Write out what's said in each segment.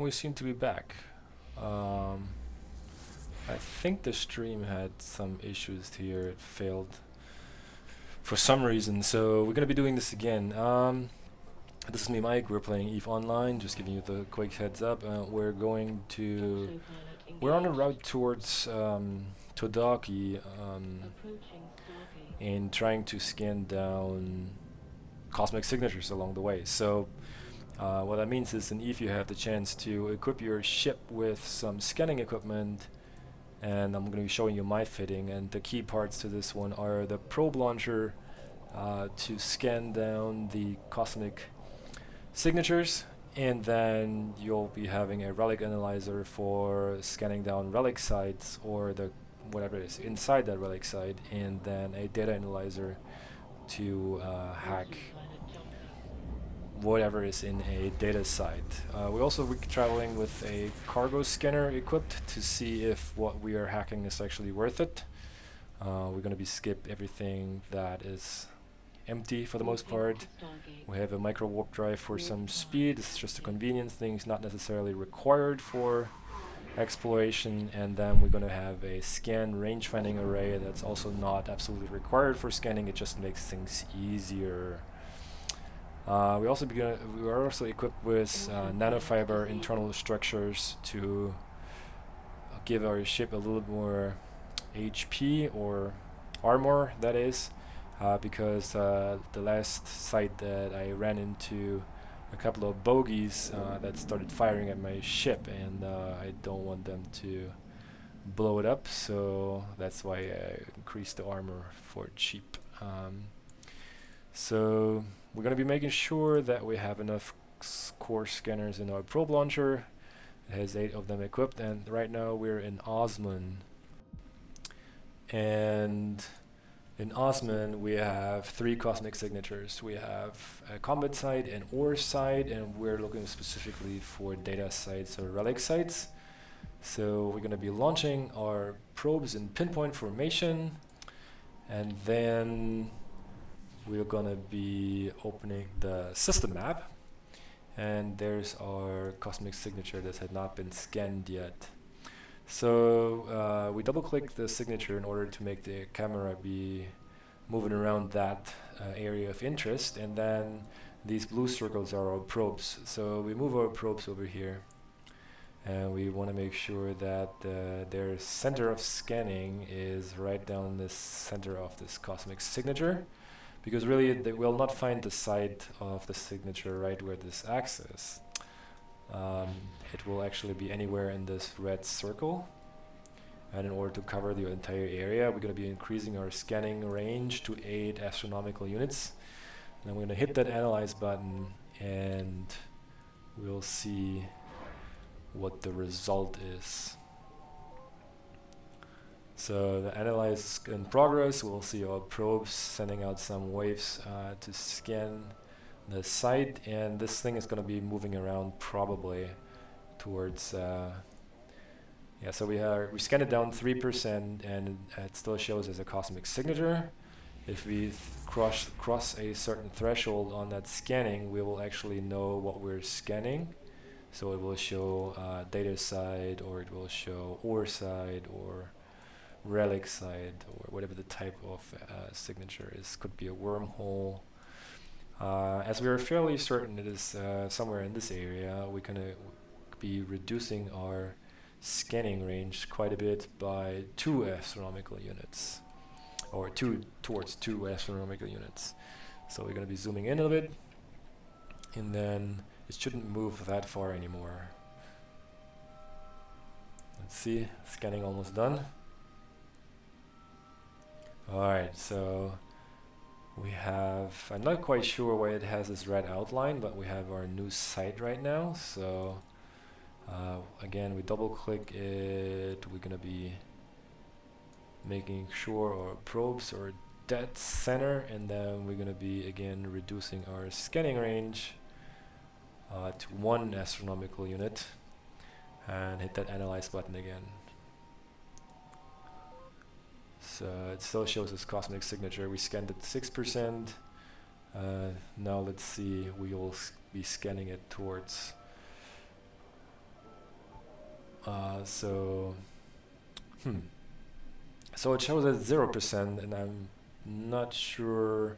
we seem to be back. Um, I think the stream had some issues here. It failed for some reason, so we're gonna be doing this again. This is me, Mike. We're playing EVE Online. Just giving you the quick heads up. We're on a route towards Todaki, and trying to scan down cosmic signatures along the way. So what that means is in EVE you have the chance to equip your ship with some scanning equipment, and I'm going to be showing you my fitting, and the key parts to this one are the probe launcher to scan down the cosmic signatures, and then you'll be having a relic analyzer for scanning down relic sites or the whatever is inside that relic site, and then a data analyzer to hack whatever is in a data site. We also be traveling with a cargo scanner equipped to see if what we are hacking is actually worth it. We're going to be skip everything that is empty for the most part. We have a micro warp drive for some speed. It's just a convenience thing. It's not necessarily required for exploration. And then we're going to have a scan range finding array that's also not absolutely required for scanning. It just makes things easier. We are also equipped with nanofiber internal structures to give our ship a little more HP or armor, that is, because the last site that I ran into a couple of bogeys that started firing at my ship, and I don't want them to blow it up, so that's why I increased the armor for cheap. So we're going to be making sure that we have enough core scanners in our probe launcher. It has 8 of them equipped, and right now we're in Osman. And in Osman we have 3 cosmic signatures. We have a combat site, an ore site, and we're looking specifically for data sites or relic sites. So we're going to be launching our probes in pinpoint formation, and then we're gonna be opening the system map, and there's our cosmic signature that had not been scanned yet. So we double click the signature in order to make the camera be moving around that area of interest, and then these blue circles are our probes. So we move our probes over here, and we want to make sure that their center of scanning is right down this center of this cosmic signature, because really they will not find the site of the signature right where this X is. It will actually be anywhere in this red circle, and in order to cover the entire area we're going to be increasing our scanning range to 8 astronomical units. Then we're going to hit that analyze button, and we'll see what the result is. So the analyze is in progress. We'll see our probes sending out some waves to scan the site, and this thing is going to be moving around probably towards yeah, so we scanned it down 3%, and it still shows as a cosmic signature. If we cross a certain threshold on that scanning, we will actually know what we're scanning. So it will show data site, or it will show ore site, or relic site, or whatever the type of signature is. Could be a wormhole. As we are fairly certain it is somewhere in this area, we're going to be reducing our scanning range quite a bit by 2 astronomical units, or towards 2 astronomical units. So we're going to be zooming in a little bit, and then it shouldn't move that far anymore. Let's see, scanning almost done. Alright, so we have, I'm not quite sure why it has this red outline, but we have our new site right now. So again, we double click it, we're gonna be making sure our probes are dead center, and then we're gonna be again reducing our scanning range to 1 astronomical unit, and hit that analyze button again. So it still shows this cosmic signature. We scanned it 6%. Now let's see, we will be scanning it towards So, so it shows at 0%, and I'm not sure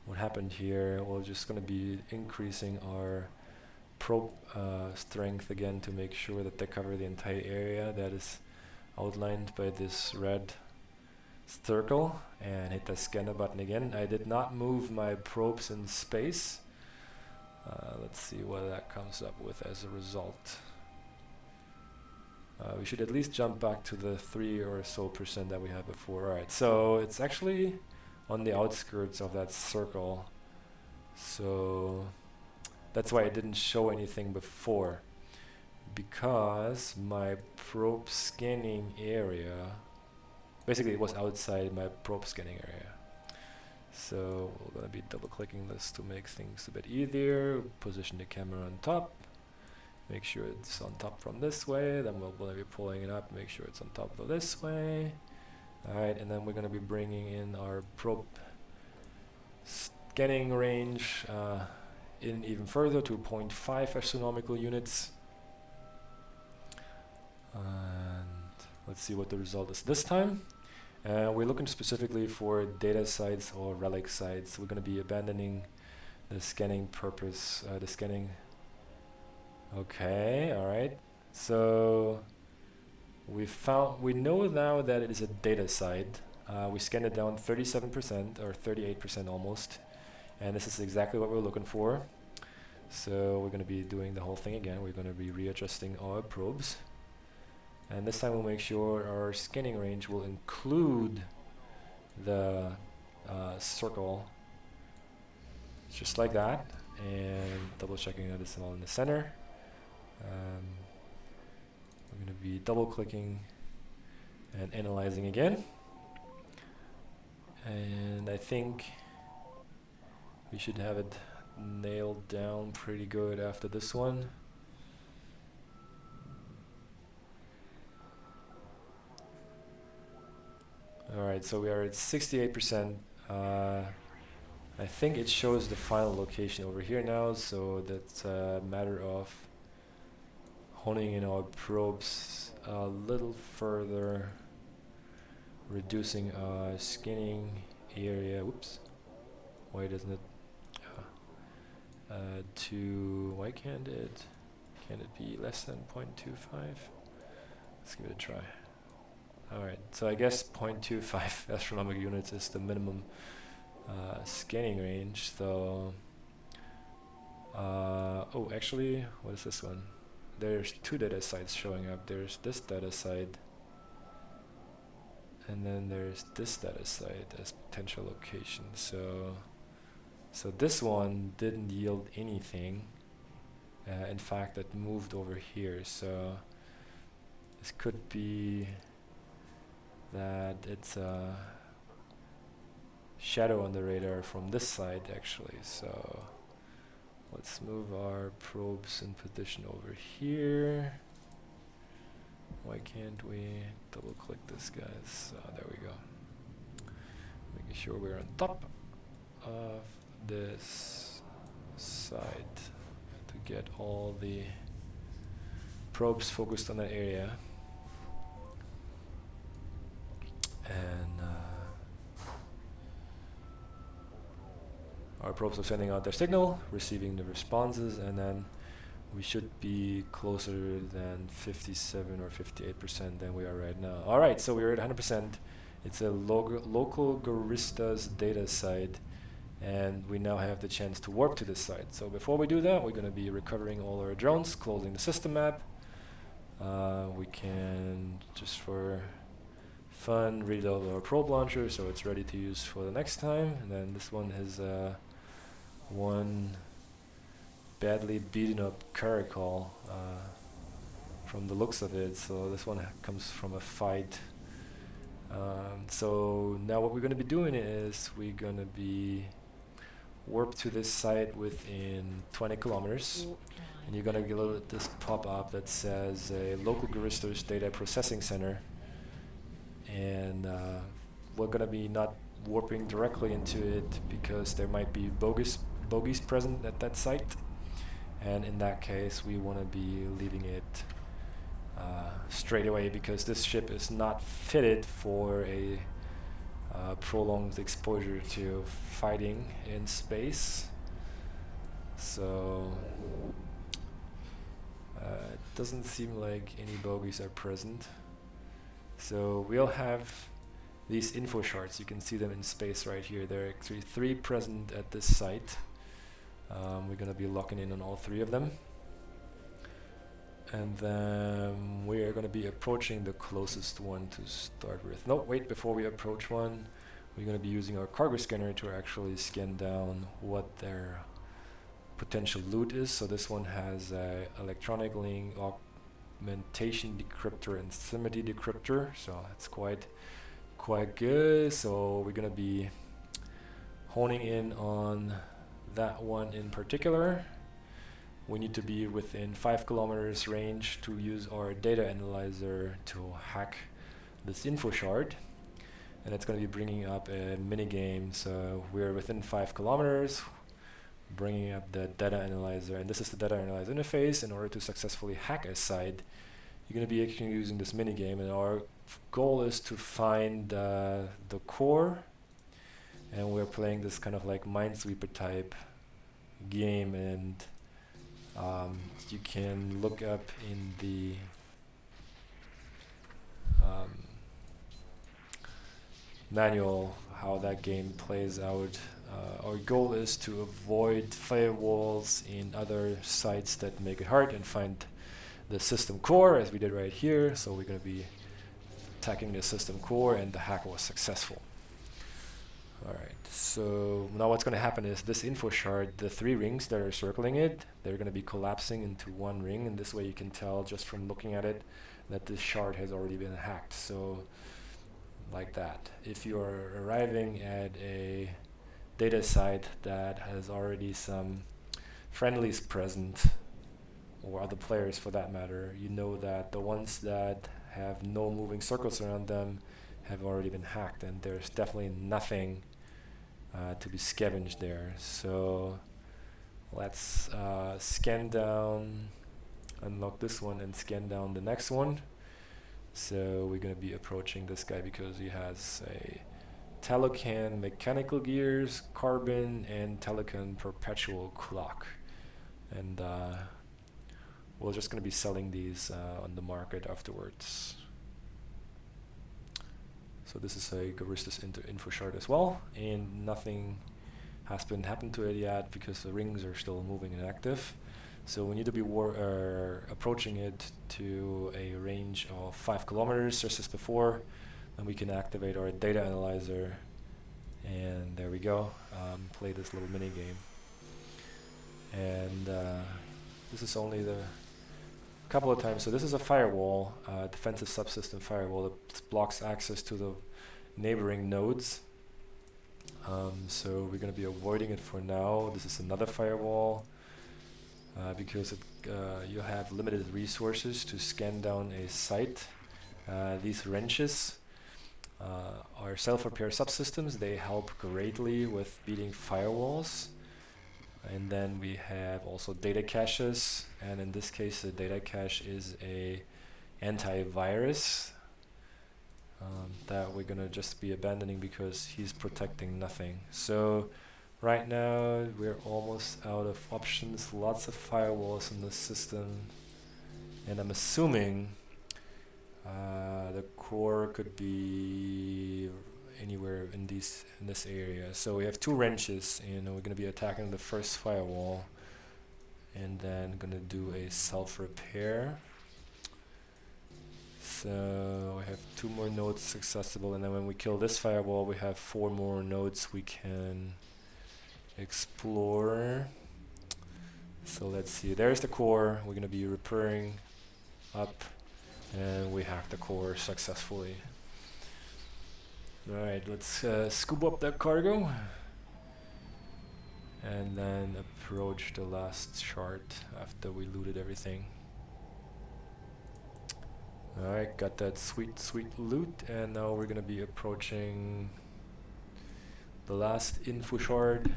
what happened here. We're just going to be increasing our probe strength again to make sure that they cover the entire area that is outlined by this red circle, and hit the scanner button again. I did not move my probes in space. Let's see what that comes up with as a result. We should at least jump back to the 3 or so % that we had before. Alright, so it's actually on the outskirts of that circle. So that's why it didn't show anything before, because my probe scanning area, basically it was outside my probe scanning area. So we're going to be double clicking this to make things a bit easier. Position the camera on top, make sure it's on top from this way, then we're going to be pulling it up, make sure it's on top of this way. Alright, and then we're going to be bringing in our probe scanning range in even further to 0.5 astronomical units. And let's see what the result is this time. We're looking specifically for data sites or relic sites. We're going to be abandoning the scanning purpose, the scanning. Okay, alright. So we know now that it is a data site. We scanned it down 37% or 38% almost, and this is exactly what we're looking for. So we're going to be doing the whole thing again. We're going to be readjusting our probes, and this time we'll make sure our scanning range will include the circle, just like that, and double checking that it's all in the center. We're going to be double clicking and analyzing again, and I think we should have it nailed down pretty good after this one. Alright, so we are at 68%. I think it shows the final location over here now, so that's a matter of honing in our probes a little further, reducing our scanning area. Whoops, why doesn't it to, why can't it be less than 0.25? Let's give it a try. Alright, so I guess 0.25 astronomical units is the minimum scanning range. So oh, actually, what is this one? There's two data sites showing up. There's this data site, and then there's this data site as potential location. So this one didn't yield anything. In fact, it moved over here. So this could be that it's a shadow on the radar from this side actually. So let's move our probes in position over here. Why can't we double click this, guys? There we go. Making sure we're on top of this side to get all the probes focused on that area. And our probes are sending out their signal, receiving the responses, and then we should be closer than 57 or 58% than we are right now. Alright, so we're at 100%. It's a local Garista's data site, and we now have the chance to warp to this site. So before we do that, we're going to be recovering all our drones, closing the system map. We can, just for fun, reload our probe launcher so it's ready to use for the next time. And then this one has one badly beaten up caracol from the looks of it, so this one comes from a fight. So now what we're going to be doing is we're going to be warp to this site within 20 kilometers, and you're going to get this pop up that says a local Garista's data processing center, and we're going to be not warping directly into it because there might be bogies present at that site, and in that case we want to be leaving it straight away, because this ship is not fitted for a prolonged exposure to fighting in space. So it doesn't seem like any bogeys are present. So we'll have these info shards. You can see them in space right here. There are actually 3 present at this site. We're going to be locking in on all 3 of them. And then we are going to be approaching the closest one to start with. No, wait, before we approach one, we're going to be using our cargo scanner to actually scan down what their potential loot is. So this one has a electronic link, augmentation decryptor, and symmetry decryptor. So that's quite good. So we're going to be honing in on that one in particular. We need to be within 5 kilometers range to use our data analyzer to hack this info shard. And it's going to be bringing up a mini game. So we're within 5 kilometers, bringing up the data analyzer. And this is the data analyzer interface. In order to successfully hack a site, you're going to be actually using this mini game. And our goal is to find the core. And we're playing this kind of like Minesweeper type game. And you can look up in the manual how that game plays out. Our goal is to avoid firewalls in other sites that make it hard and find the system core, as we did right here. So we're going to be attacking the system core, and the hack was successful. Alright, so now what's going to happen is this info shard, the 3 rings that are circling it, they're going to be collapsing into one ring, and this way you can tell just from looking at it that this shard has already been hacked. So like that. If you're arriving at a data site that has already some friendlies present, or other players for that matter, you know that the ones that have no moving circles around them have already been hacked, and there's definitely nothing to be scavenged there. So let's scan down, unlock this one, and scan down the next one. So we're going to be approaching this guy because he has a Talocan mechanical gears, carbon, and Talocan perpetual clock. And we're just going to be selling these on the market afterwards. So this is a Garistus info shard as well, and nothing has been happened to it yet because the rings are still moving and active. So we need to be approaching it to a range of 5 kilometers just as before, and we can activate our data analyzer, and there we go. Play this little mini game, and this is only the couple of times. So this is a firewall, defensive subsystem firewall that blocks access to the neighboring nodes. So we're going to be avoiding it for now. This is another firewall because you have limited resources to scan down a site. These wrenches are self-repair subsystems. They help greatly with beating firewalls. And then we have also data caches, and in this case the data cache is a antivirus that we're gonna just be abandoning because he's protecting nothing. So right now we're almost out of options, lots of firewalls in the system, and I'm assuming the core could be anywhere in this area. So we have 2 wrenches, and we're going to be attacking the first firewall, and then going to do a self-repair. So we have 2 more nodes accessible, and then when we kill this firewall we have 4 more nodes we can explore. So let's see, there's the core. We're going to be repairing up, and we hacked the core successfully. Alright, let's scoop up that cargo and then approach the last shard after we looted everything. Alright, got that sweet loot, and now we're gonna be approaching the last info shard.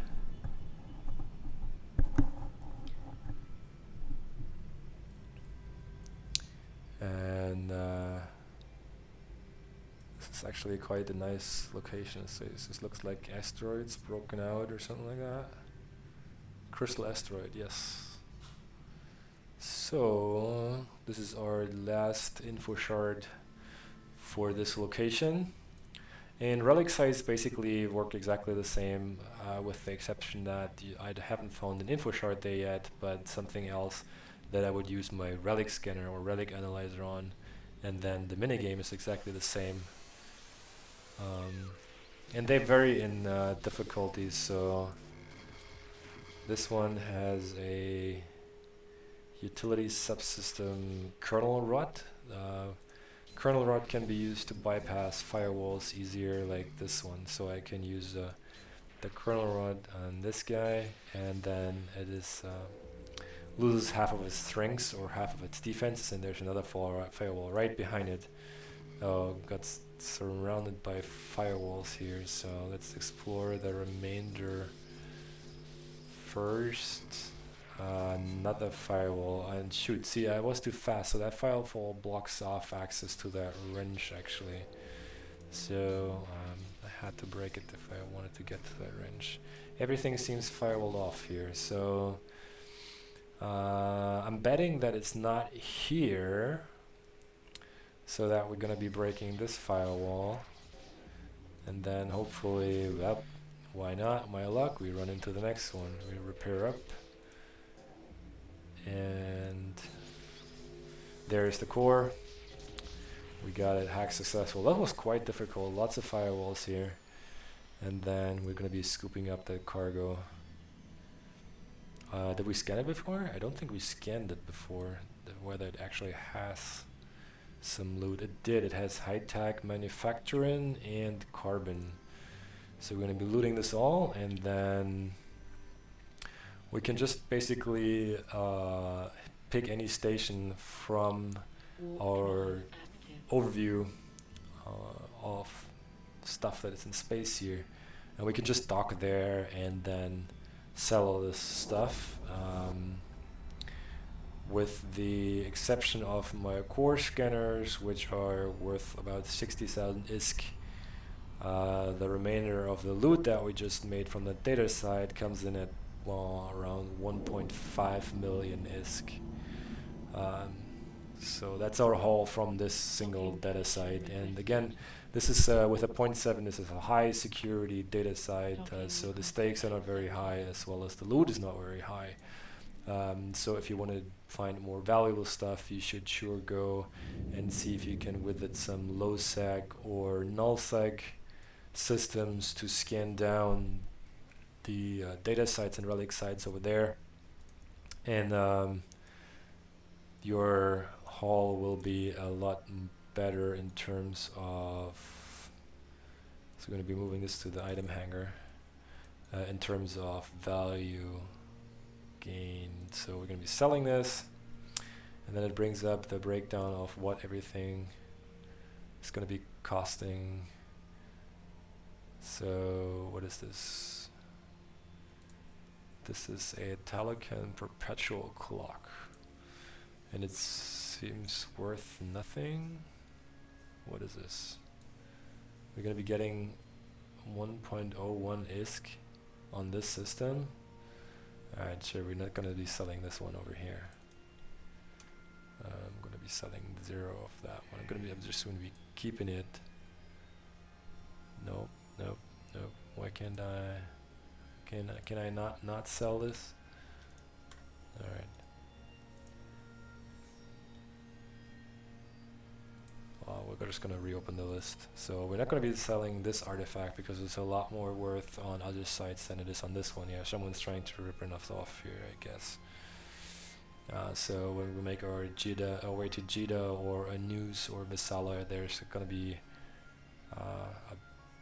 actually quite a nice location. So this looks like asteroids broken out or something like that. Crystal asteroid, yes. So this is our last info shard for this location. And relic sites basically work exactly the same, with the exception that I haven't found an info shard there yet, but something else that I would use my relic scanner or relic analyzer on. And then the minigame is exactly the same. And they vary in difficulties, so this one has a utility subsystem kernel rot. Kernel rot can be used to bypass firewalls easier, like this one. So I can use the kernel rot on this guy, and then it is loses half of its strengths or half of its defenses, and there's another firewall right behind it. Got surrounded by firewalls here, so let's explore the remainder first. Another firewall, and shoot, see, I was too fast, so that firewall blocks off access to that wrench actually. So I had to break it if I wanted to get to that wrench. Everything seems firewalled off here, so I'm betting that it's not here, so that we're gonna be breaking this firewall, and then hopefully, well, why not, my luck, we run into the next one. We repair up, and there's the core. We got it hacked successful. That was quite difficult, lots of firewalls here. And then we're gonna be scooping up the cargo. Did we scan it before? I don't think we scanned it before, whether it actually has some loot. It did, it has high-tech manufacturing and carbon. So we're gonna be looting this all, and then we can just basically pick any station from our overview of stuff that is in space here, and we can just dock there and then sell all this stuff, with the exception of my core scanners, which are worth about 60,000 ISK. The remainder of the loot that we just made from the data side comes in at, well, around 1.5 million ISK. So that's our haul from this single data site. And again, this is with a 0.7, this is a high security data site, so the stakes are not very high, as well as the loot is not very high. So if you want to find more valuable stuff, you should sure go and see if you can with it some low sec or null sec systems to scan down the data sites and relic sites over there, and your haul will be a lot better in terms of, so we're going to be moving this to the item hanger, in terms of value gain. So we're going to be selling this, and then it brings up the breakdown of what everything is going to be costing. So what is this? This is a Talican perpetual clock, and it seems worth nothing. What is this? We're going to be getting 1.01 ISK on this system. Alright, sure, we're not going to be selling this one over here. I'm going to be selling 0 of that one. I'm just going to be keeping it. Nope, nope, nope. Why can't I? Can I not sell this? Alright. We're just going to reopen the list. So we're not going to be selling this artifact because it's a lot more worth on other sites than it is on this one. Yeah, someone's trying to rip enough off here, I guess. So when we make our way to Jita or a News or Visala, there's going to be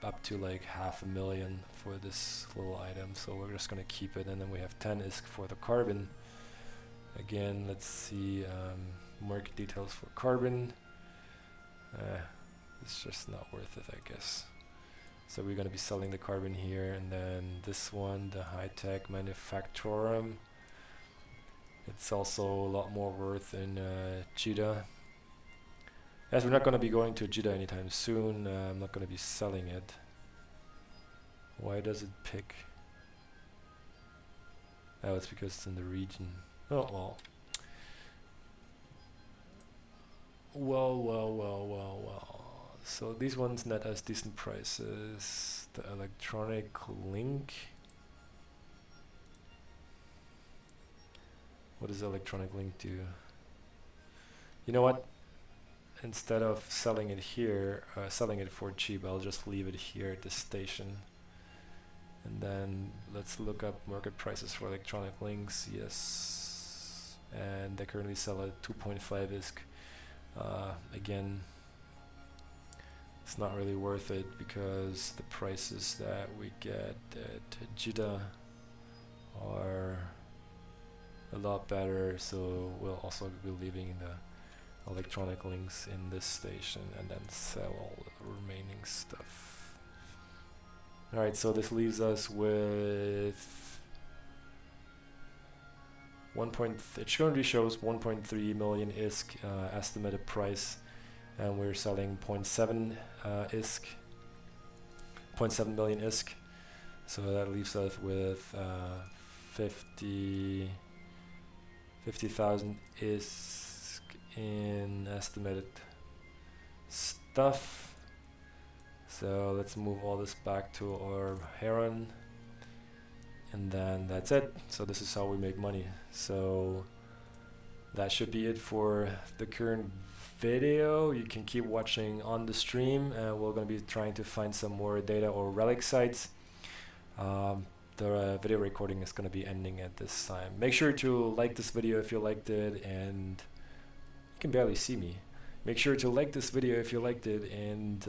up to like 500,000 for this little item. So we're just going to keep it, and then we have 10 ISK for the carbon. Again, let's see market details for carbon. It's just not worth it, I guess. So we're going to be selling the carbon here, and then this one, the high-tech manufactorum, it's also a lot more worth in Cheetah. As we're not going to be going to JITA anytime soon, I'm not going to be selling it. Why does it pick? Oh, it's because it's in the region. Oh, well. Well. So these ones net us decent prices. The electronic link. What does electronic link do? You know what? Instead of selling it here, selling it for cheap, I'll just leave it here at the station. And then let's look up market prices for electronic links. Yes. And they currently sell at 2.5 ISK. Again, it's not really worth it because the prices that we get at JITA are a lot better, so we'll also be leaving the electronic links in this station and then sell all the remaining stuff. Alright, so this leaves us with it currently shows 1.3 million ISK estimated price, and we're selling 0.7 ISK, 0.7 million ISK. So that leaves us with 50,000 ISK in estimated stuff. So let's move all this back to our Heron, and then that's it. So this is how we make money. So that should be it for the current video. You can keep watching on the stream, and we're going to be trying to find some more data or relic sites. The video recording is going to be ending at this time. Make sure to like this video if you liked it, and you can barely see me. Make sure to like this video if you liked it, and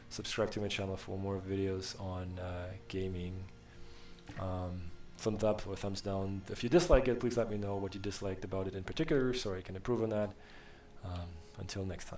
subscribe to my channel for more videos on gaming. Thumbs up or thumbs down. If you dislike it, please let me know what you disliked about it in particular so I can improve on that. Until next time.